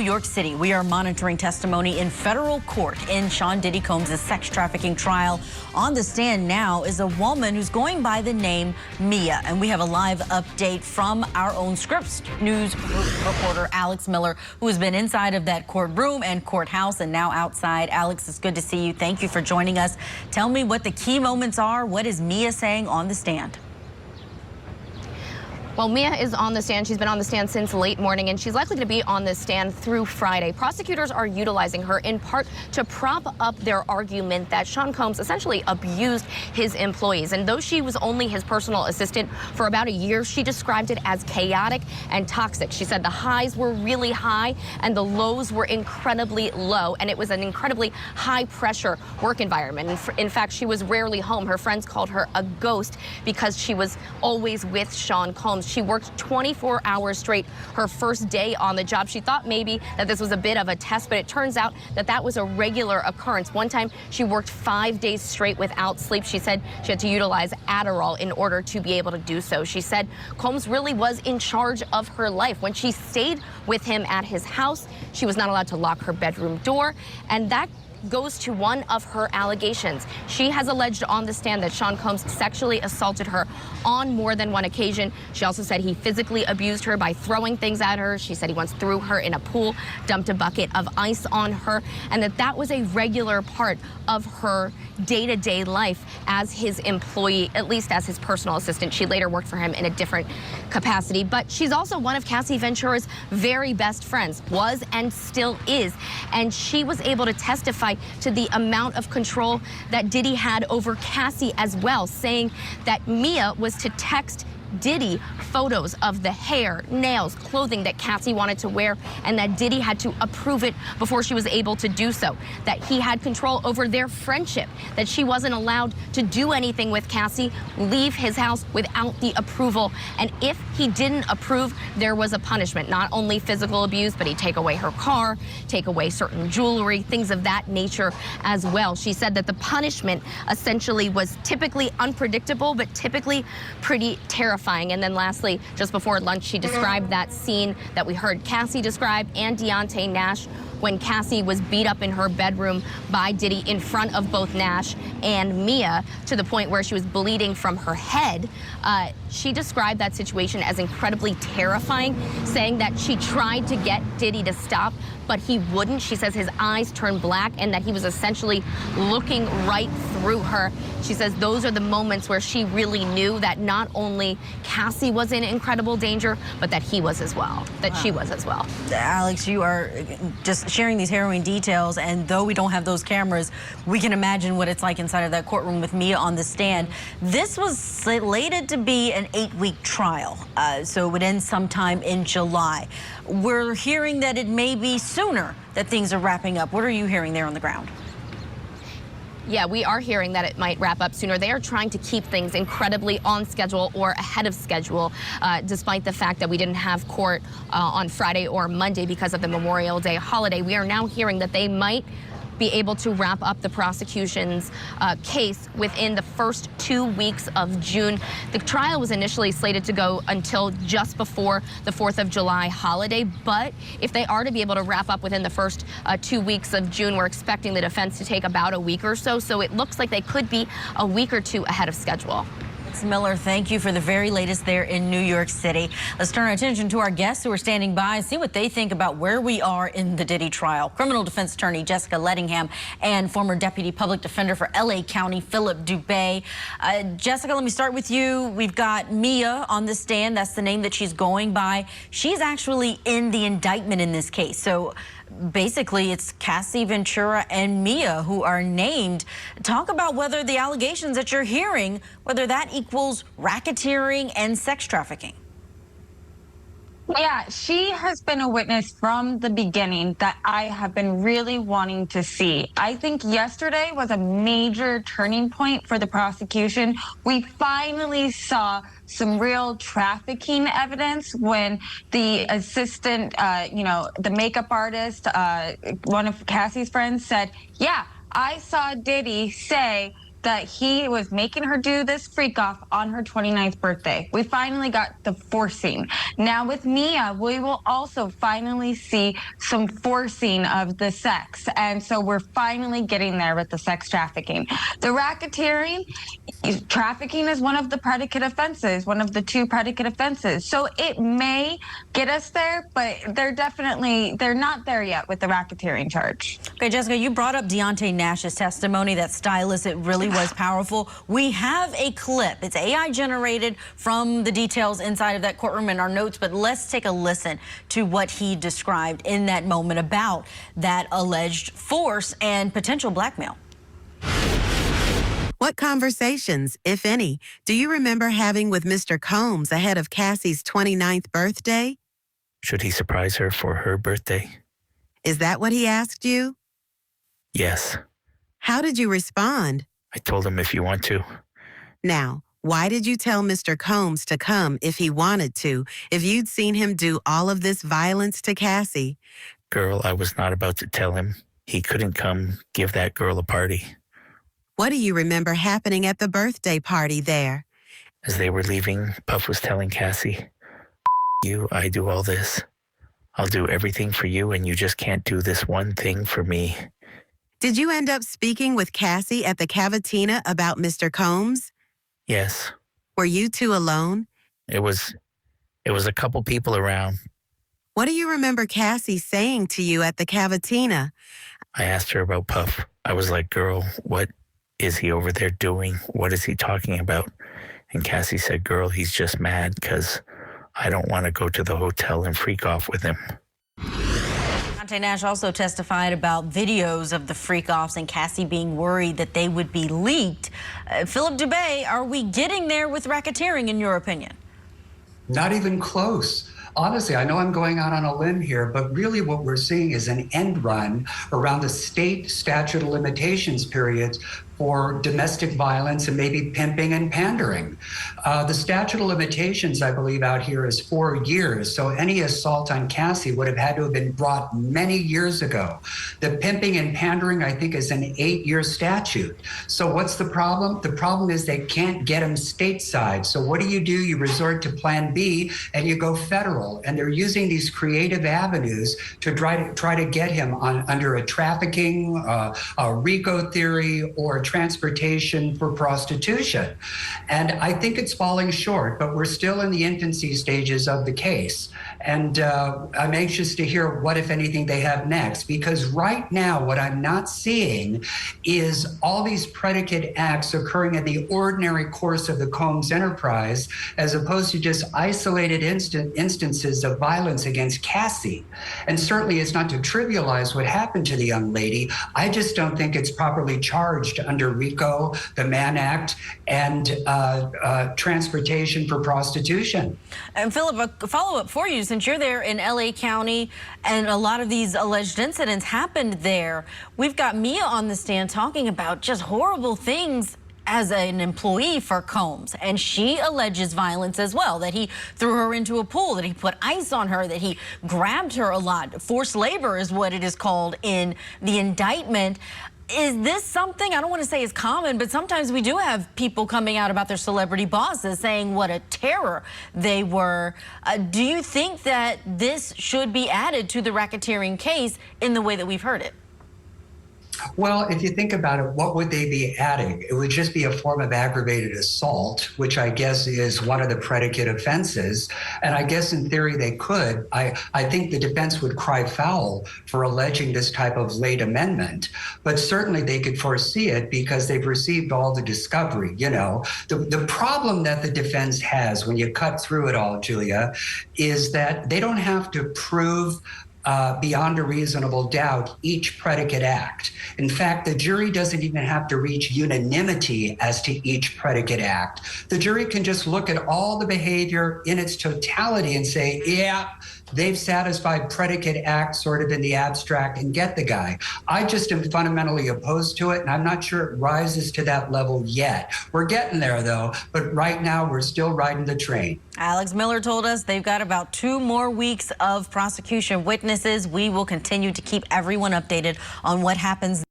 York City, we are monitoring testimony in federal court in Sean Diddy Combs' sex trafficking trial. On the stand now is a woman who's going by the name Mia, and we have a live update from our own Scripps News reporter Alex Miller, who has been inside of that courtroom and courthouse and now outside. Alex, it's good to see you. Thank you for joining us. Tell me what the key moments are. What is Mia saying on the stand? Well, Mia is on the stand. She's been on the stand since late morning, and she's likely to be on the stand through Friday. Prosecutors are utilizing her in part to prop up their argument that Sean Combs essentially abused his employees. And though she was only his personal assistant for about a year, she described it as chaotic and toxic. She said the highs were really high and the lows were incredibly low, and it was an incredibly high-pressure work environment. In fact, she was rarely home. Her friends called her a ghost because she was always with Sean Combs. She worked 24 hours straight her first day on the job. She thought maybe that this was a bit of a test, but it turns out that that was a regular occurrence. One time she worked 5 days straight without sleep. She said she had to utilize Adderall in order to be able to do so. She said Combs really was in charge of her life. When she stayed with him at his house, she was not allowed to lock her bedroom door, and that goes to one of her allegations. She has alleged on the stand that Sean Combs sexually assaulted her on more than one occasion. She also said he physically abused her by throwing things at her. She said he once threw her in a pool, dumped a bucket of ice on her, and that was a regular part of her day-to-day life as his employee, at least as his personal assistant. She later worked for him in a different capacity, but she's also one of Cassie Ventura's very best friends, was and still is, and she was able to testify to the amount of control that Diddy had over Cassie as well, saying that Mia was to text Diddy photos of the hair, nails, clothing that Cassie wanted to wear, and that Diddy had to approve it before she was able to do so. That he had control over their friendship, that she wasn't allowed to do anything with Cassie, leave his house without the approval. And if he didn't approve, there was a punishment, not only physical abuse, but he'd take away her car, take away certain jewelry, things of that nature as well. She said that the punishment essentially was typically unpredictable, but typically pretty terrifying. And then lastly, just before lunch, she described that scene that we heard Cassie describe and Deontay Nash when Cassie was beat up in her bedroom by Diddy in front of both Nash and Mia to the point where she was bleeding from her head. She described that situation as incredibly terrifying, saying that she tried to get Diddy to stop, but he wouldn't. She says his eyes turned black and that he was essentially looking right through her. She says those are the moments where she really knew that not only Cassie was in incredible danger, but that he was as well, that she was as well. Alex, you are just sharing these harrowing details, and though we don't have those cameras, we can imagine what it's like inside of that courtroom with Mia on the stand. This was slated to be an 8-week trial, so it would end sometime in July. We're hearing that it may be sooner that things are wrapping up. What are you hearing there on the ground? Yeah, we are hearing that it might wrap up sooner. They are trying to keep things incredibly on schedule or ahead of schedule, despite the fact that we didn't have court on Friday or Monday because of the Memorial Day holiday. We are now hearing that they might be able to wrap up the prosecution's case within the first 2 weeks of June. The trial was initially slated to go until just before the 4th of July holiday, but if they are to be able to wrap up within the first 2 weeks of June, we're expecting the defense to take about a week or so. So it looks like they could be a week or two ahead of schedule. Miller, thank you for the very latest there in New York City. Let's turn our attention to our guests who are standing by and see what they think about where we are in the Diddy trial. Criminal defense attorney Jessica Lettingham and former deputy public defender for LA County Philip Dubé. Jessica, let me start with you. We've got Mia on the stand. That's the name that she's going by. She's actually in the indictment in this case. So basically, it's Cassie Ventura and Mia who are named. Talk about whether the allegations that you're hearing, whether that equals racketeering and sex trafficking. Yeah, she has been a witness from the beginning that I have been really wanting to see. I think yesterday was a major turning point for the prosecution. We finally saw some real trafficking evidence when the assistant, the makeup artist, one of Cassie's friends said, yeah, I saw Diddy say that he was making her do this freak off on her 29th birthday. We finally got the forcing. Now with Mia, we will also finally see some forcing of the sex. And so we're finally getting there with the sex trafficking. The racketeering, trafficking is one of the predicate offenses, one of the 2 predicate offenses. So it may get us there, but they're not there yet with the racketeering charge. Okay, Jessica, you brought up Deontay Nash's testimony, that Stylist, it really was powerful. We have a clip. It's AI generated from the details inside of that courtroom in our notes, but let's take a listen to what he described in that moment about that alleged force and potential blackmail. What conversations, if any, do you remember having with Mr. Combs ahead of Cassie's 29th birthday? Should he surprise her for her birthday? Is that what he asked you? Yes. How did you respond? I told him if you want to. Now, why did you tell Mr. Combs to come if he wanted to, if you'd seen him do all of this violence to Cassie? Girl, I was not about to tell him. He couldn't come give that girl a party. What do you remember happening at the birthday party there? As they were leaving, Puff was telling Cassie, you, I do all this. I'll do everything for you, and you just can't do this one thing for me. Did you end up speaking with Cassie at the Cavatina about Mr. Combs? Yes. Were you 2 alone? It was a couple people around. What do you remember Cassie saying to you at the Cavatina? I asked her about Puff. I was like, girl, what is he over there doing? What is he talking about? And Cassie said, girl, he's just mad because I don't want to go to the hotel and freak off with him. Deontay Nash also testified about videos of the freak-offs and Cassie being worried that they would be leaked. Philip Dubé, are we getting there with racketeering, in your opinion? Not even close. Honestly, I know I'm going out on a limb here, but really what we're seeing is an end run around the state statute of limitations periods for domestic violence and maybe pimping and pandering. The statute of limitations, I believe, out here is 4 years. So any assault on Cassie would have had to have been brought many years ago. The pimping and pandering, I think, is an 8-year statute. So what's the problem? The problem is they can't get them stateside. So what do? You resort to Plan B and you go federal. And they're using these creative avenues to try to get him under a trafficking, a RICO theory, or transportation for prostitution. And I think it's falling short, but we're still in the infancy stages of the case. And I'm anxious to hear what, if anything, they have next, because right now what I'm not seeing is all these predicate acts occurring in the ordinary course of the Combs enterprise, as opposed to just isolated instances of violence against Cassie. And certainly it's not to trivialize what happened to the young lady. I just don't think it's properly charged under RICO, the Mann Act, and transportation for prostitution. And Philip, a follow-up for you, since you're there in LA County and a lot of these alleged incidents happened there. We've got Mia on the stand talking about just horrible things as an employee for Combs, and she alleges violence as well, that he threw her into a pool, that he put ice on her, that he grabbed her a lot. Forced labor is what it is called in the indictment. Is this something, I don't want to say is common, but sometimes we do have people coming out about their celebrity bosses saying what a terror they were. Do you think that this should be added to the racketeering case in the way that we've heard it? Well, if you think about it, what would they be adding? It would just be a form of aggravated assault, which I guess is one of the predicate offenses. And I guess in theory they could. I think the defense would cry foul for alleging this type of late amendment, but certainly they could foresee it because they've received all the discovery. You know, the problem that the defense has when you cut through it all, Julia, is that they don't have to prove beyond a reasonable doubt each predicate act. In fact, the jury doesn't even have to reach unanimity as to each predicate act. The jury can just look at all the behavior in its totality and say, yeah, they've satisfied predicate acts sort of in the abstract and get the guy. I just am fundamentally opposed to it, and I'm not sure it rises to that level yet. We're getting there, though, but right now we're still riding the train. Alex Miller told us they've got about 2 more weeks of prosecution witnesses. We will continue to keep everyone updated on what happens.